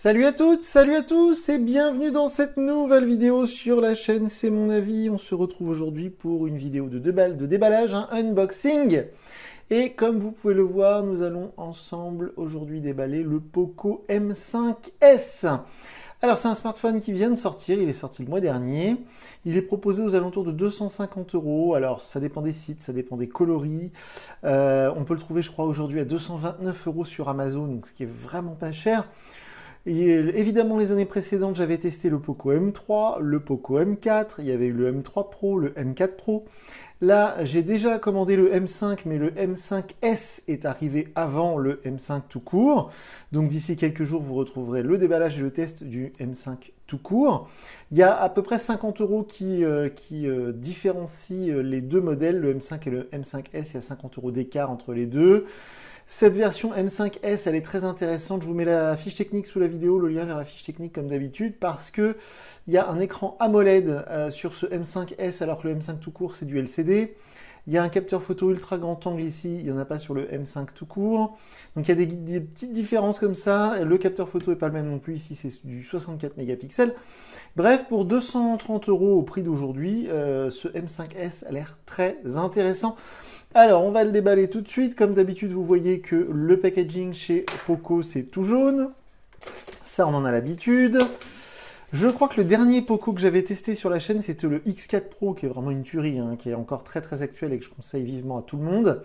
Salut à toutes, salut à tous et bienvenue dans cette nouvelle vidéo sur la chaîne C'est mon avis. On se retrouve aujourd'hui pour une vidéo de déballage, un unboxing. Et comme vous pouvez le voir, nous allons ensemble aujourd'hui déballer le Poco M5S. Alors c'est un smartphone qui vient de sortir, il est sorti le mois dernier. Il est proposé aux alentours de 250 €. Alors ça dépend des sites, ça dépend des coloris. On peut le trouver je crois aujourd'hui à 229 € sur Amazon, donc ce qui est vraiment pas cher. Et évidemment, les années précédentes, j'avais testé le Poco M3, le Poco M4, il y avait eu le M3 Pro, le M4 Pro. Là, j'ai déjà commandé le M5, mais le M5S est arrivé avant le M5 tout court. Donc d'ici quelques jours, vous retrouverez le déballage et le test du M5 tout court. Il y a à peu près 50 € qui différencient les deux modèles, le M5 et le M5S. Il y a 50 € d'écart entre les deux. Cette version M5S, elle est très intéressante. Je vous mets la fiche technique sous la vidéo, le lien vers la fiche technique comme d'habitude, parce que il y a un écran AMOLED sur ce M5S, alors que le M5 tout court, c'est du LCD. Il y a un capteur photo ultra grand angle ici, il n'y en a pas sur le M5 tout court. Donc il y a des petites différences comme ça. Le capteur photo n'est pas le même non plus, ici c'est du 64 mégapixels. Bref, pour 230 € au prix d'aujourd'hui, ce M5S a l'air très intéressant. Alors, on va le déballer tout de suite. Comme d'habitude, vous voyez que le packaging chez Poco, c'est tout jaune. Ça, on en a l'habitude. Je crois que le dernier Poco que j'avais testé sur la chaîne, c'était le X4 Pro, qui est vraiment une tuerie, hein, qui est encore très très actuel et que je conseille vivement à tout le monde.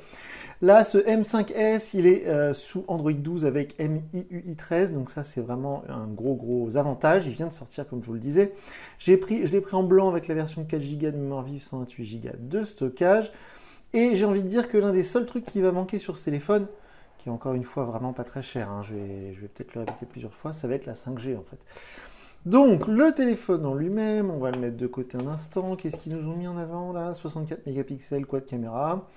Là, ce M5S, il est sous Android 12 avec MIUI 13, donc ça, c'est vraiment un gros avantage. Il vient de sortir, comme je vous le disais. Je l'ai pris en blanc avec la version 4 Go de mémoire vive, 128 Go de stockage. Et j'ai envie de dire que l'un des seuls trucs qui va manquer sur ce téléphone, qui est encore une fois vraiment pas très cher, hein, je vais peut-être le répéter plusieurs fois, ça va être la 5G en fait. Donc le téléphone en lui-même, on va le mettre de côté un instant. Qu'est-ce qu'ils nous ont mis en avant là? 64 mégapixels, quad caméra.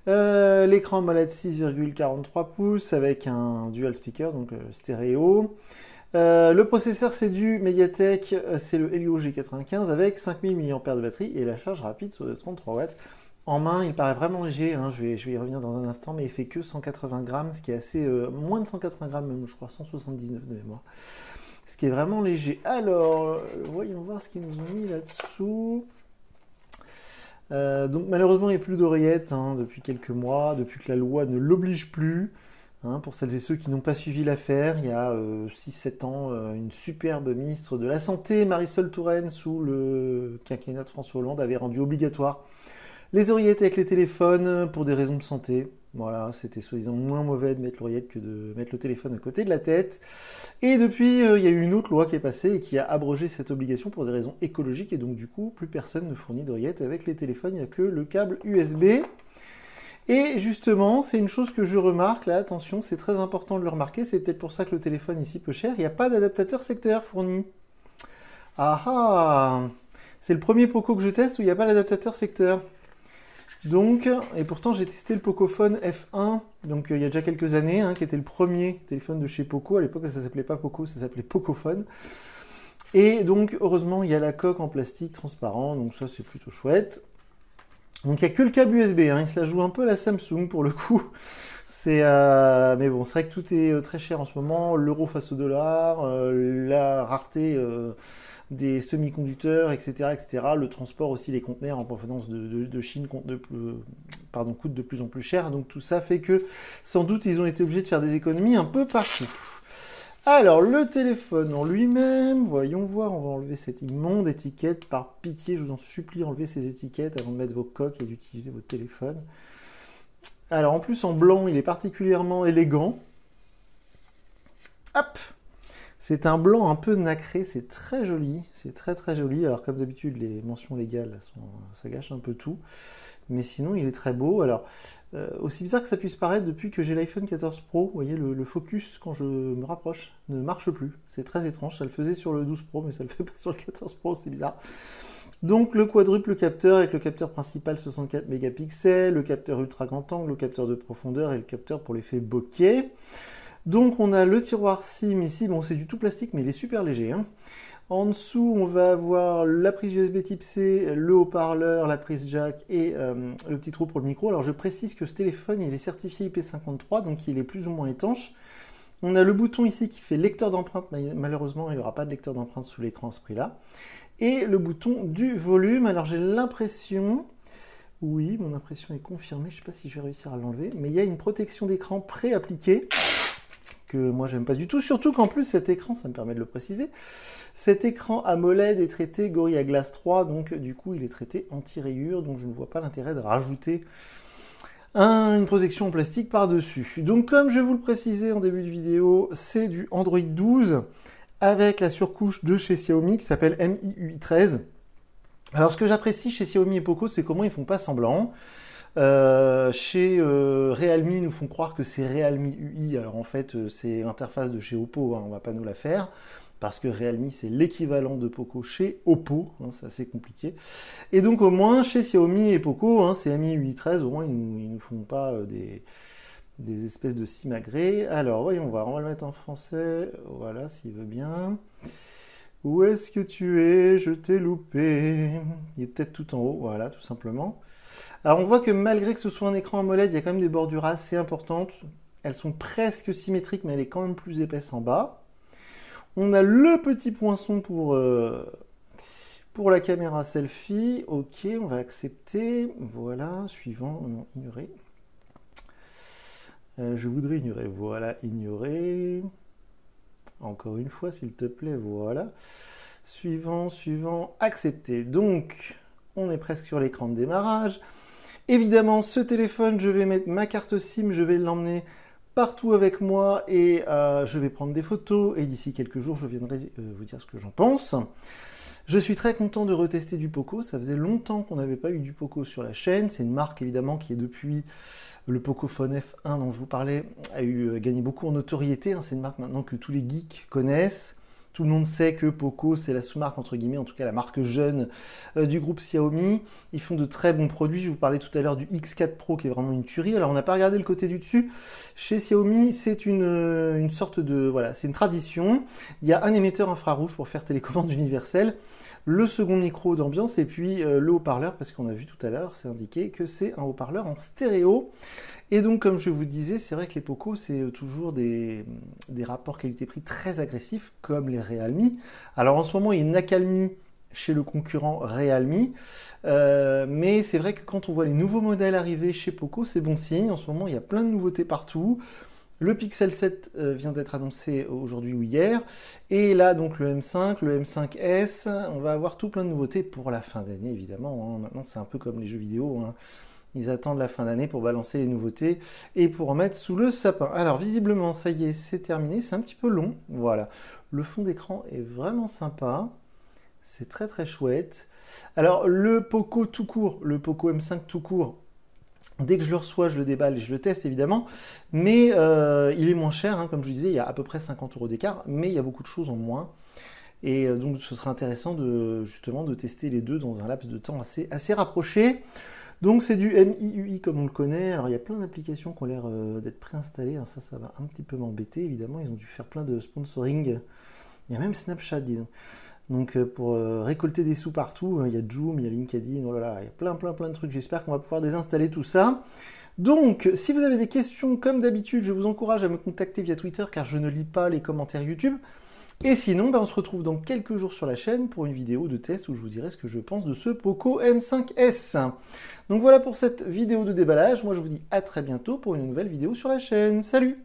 L'écran AMOLED 6,43 pouces avec un dual speaker, donc stéréo. Le processeur c'est du Mediatek, c'est le Helio G95 avec 5000 mAh de batterie et la charge rapide sur de 33 watts. En main, il paraît vraiment léger, hein. Je vais y revenir dans un instant, mais il fait que 180 grammes, ce qui est assez... moins de 180 grammes, même, je crois 179 de mémoire. Ce qui est vraiment léger. Alors, voyons voir ce qu'ils nous ont mis là-dessous. Donc malheureusement, il n'y a plus d'oreillettes hein, depuis quelques mois, depuis que la loi ne l'oblige plus. Hein, pour celles et ceux qui n'ont pas suivi l'affaire, il y a 6-7 ans, une superbe ministre de la Santé, Marisol Touraine, sous le quinquennat de François Hollande, avait rendu obligatoire les oreillettes avec les téléphones pour des raisons de santé. Voilà, c'était soi-disant moins mauvais de mettre l'oreillette que de mettre le téléphone à côté de la tête. Et depuis, il y a eu une autre loi qui est passée et qui a abrogé cette obligation pour des raisons écologiques. Et donc du coup, plus personne ne fournit d'oreillettes avec les téléphones, il n'y a que le câble USB. Et justement, c'est une chose que je remarque, là, attention, c'est très important de le remarquer, c'est peut-être pour ça que le téléphone ici peu cher, il n'y a pas d'adaptateur secteur fourni. Ah ah! C'est le premier Poco que je teste où il n'y a pas l'adaptateur secteur. Donc, et pourtant j'ai testé le Pocophone F1, donc il y a déjà quelques années, hein, qui était le premier téléphone de chez Poco. À l'époque, ça s'appelait pas Poco, ça s'appelait Pocophone. Et donc, heureusement, il y a la coque en plastique transparent, donc ça c'est plutôt chouette. Donc il n'y a que le câble USB, hein, il se la joue un peu à la Samsung pour le coup. Mais bon, c'est vrai que tout est très cher en ce moment, l'euro face au dollar, la rareté des semi-conducteurs, etc. Le transport aussi, les conteneurs en provenance de Chine coûtent de plus en plus cher. Donc tout ça fait que sans doute ils ont été obligés de faire des économies un peu partout. Alors le téléphone en lui-même, voyons voir, on va enlever cette immonde étiquette. Par pitié, je vous en supplie, enlevez ces étiquettes avant de mettre vos coques et d'utiliser votre téléphone. Alors en plus en blanc, il est particulièrement élégant. Hop! C'est un blanc un peu nacré, c'est très joli, c'est très joli. Alors comme d'habitude, les mentions légales, ça gâche un peu tout. Mais sinon, il est très beau. Alors, aussi bizarre que ça puisse paraître, depuis que j'ai l'iPhone 14 Pro, vous voyez, le focus, quand je me rapproche, ne marche plus. C'est très étrange, ça le faisait sur le 12 Pro, mais ça le fait pas sur le 14 Pro, c'est bizarre. Donc le quadruple capteur avec le capteur principal 64 mégapixels, le capteur ultra grand angle, le capteur de profondeur et le capteur pour l'effet bokeh. Donc on a le tiroir SIM ici, bon c'est du tout plastique mais il est super léger. Hein. En dessous on va avoir la prise USB type C, le haut-parleur, la prise jack et le petit trou pour le micro. Alors je précise que ce téléphone il est certifié IP53 donc il est plus ou moins étanche. On a le bouton ici qui fait lecteur d'empreinte, mais malheureusement il n'y aura pas de lecteur d'empreinte sous l'écran à ce prix-là. Et le bouton du volume, alors j'ai l'impression, oui, mon impression est confirmée, je ne sais pas si je vais réussir à l'enlever, mais il y a une protection d'écran pré-appliquée, que moi j'aime pas du tout, surtout qu'en plus cet écran, ça me permet de le préciser, cet écran AMOLED est traité Gorilla Glass 3, donc du coup il est traité anti-rayures, donc je ne vois pas l'intérêt de rajouter une protection en plastique par-dessus. Donc comme je vous le précisais en début de vidéo, c'est du Android 12 avec la surcouche de chez Xiaomi qui s'appelle MIUI 13. Alors ce que j'apprécie chez Xiaomi et Poco, c'est comment ils font pas semblant. Chez Realme, ils nous font croire que c'est Realme UI, alors en fait c'est l'interface de chez Oppo, hein, on va pas nous la faire. Parce que Realme, c'est l'équivalent de Poco chez Oppo, hein, c'est assez compliqué. Et donc au moins, chez Xiaomi et Poco, hein, c'est MIUI 13, au moins ils nous font pas des espèces de simagrées. Alors voyons voir, on va le mettre en français, voilà, s'il veut bien. Où est-ce que tu es? Je t'ai loupé. Il est peut-être tout en haut, voilà, tout simplement. Alors on voit que malgré que ce soit un écran AMOLED, il y a quand même des bordures assez importantes. Elles sont presque symétriques, mais elle est quand même plus épaisse en bas. On a le petit poinçon pour la caméra selfie. Ok, on va accepter. Voilà, suivant. Non, ignorer. Je voudrais ignorer. Voilà, ignorer. Encore une fois, s'il te plaît. Voilà. Suivant, suivant, accepter. Donc, on est presque sur l'écran de démarrage. Évidemment, ce téléphone, je vais mettre ma carte SIM. Je vais l'emmener partout avec moi et je vais prendre des photos et d'ici quelques jours je viendrai vous dire ce que j'en pense. Je suis très content de retester du Poco, ça faisait longtemps qu'on n'avait pas eu du Poco sur la chaîne, c'est une marque évidemment qui est depuis le Pocophone F1 dont je vous parlais a gagné beaucoup en notoriété, hein. C'est une marque maintenant que tous les geeks connaissent. Tout le monde sait que Poco, c'est la sous-marque, entre guillemets, en tout cas la marque jeune du groupe Xiaomi. Ils font de très bons produits. Je vous parlais tout à l'heure du X4 Pro qui est vraiment une tuerie. Alors, on n'a pas regardé le côté du dessus. Chez Xiaomi, c'est une sorte de... Voilà, c'est une tradition. Il y a un émetteur infrarouge pour faire télécommande universelle, le second micro d'ambiance et puis le haut-parleur, parce qu'on a vu tout à l'heure, c'est indiqué que c'est un haut-parleur en stéréo. Et donc, comme je vous disais, c'est vrai que les Poco, c'est toujours des rapports qualité-prix très agressifs, comme les Realme. Alors, en ce moment, il y a une accalmie chez le concurrent Realme, mais c'est vrai que quand on voit les nouveaux modèles arriver chez Poco, c'est bon signe. En ce moment, il y a plein de nouveautés partout. Le Pixel 7 vient d'être annoncé aujourd'hui ou hier. Et là, donc, le M5, le M5S, on va avoir tout plein de nouveautés pour la fin d'année, évidemment. Hein. Maintenant, c'est un peu comme les jeux vidéo, hein. Ils attendent la fin d'année pour balancer les nouveautés et pour en mettre sous le sapin. Alors visiblement, ça y est, c'est terminé. C'est un petit peu long. Voilà. Le fond d'écran est vraiment sympa. C'est très très chouette. Alors le Poco tout court, le Poco M5 tout court, dès que je le reçois, je le déballe et je le teste évidemment. Mais il est moins cher, hein, comme je vous disais, il y a à peu près 50 € d'écart, mais il y a beaucoup de choses en moins. Et donc ce sera intéressant justement de tester les deux dans un laps de temps assez rapproché. Donc c'est du MIUI comme on le connaît. Alors il y a plein d'applications qui ont l'air d'être préinstallées. Alors, ça va un petit peu m'embêter. Évidemment, ils ont dû faire plein de sponsoring. Il y a même Snapchat, dis donc. Donc pour récolter des sous partout, il y a Joom, il y a LinkedIn, oh là là, il y a plein de trucs. J'espère qu'on va pouvoir désinstaller tout ça. Donc, si vous avez des questions, comme d'habitude, je vous encourage à me contacter via Twitter car je ne lis pas les commentaires YouTube. Et sinon, on se retrouve dans quelques jours sur la chaîne pour une vidéo de test où je vous dirai ce que je pense de ce Poco M5S. Donc voilà pour cette vidéo de déballage. Moi, je vous dis à très bientôt pour une nouvelle vidéo sur la chaîne. Salut!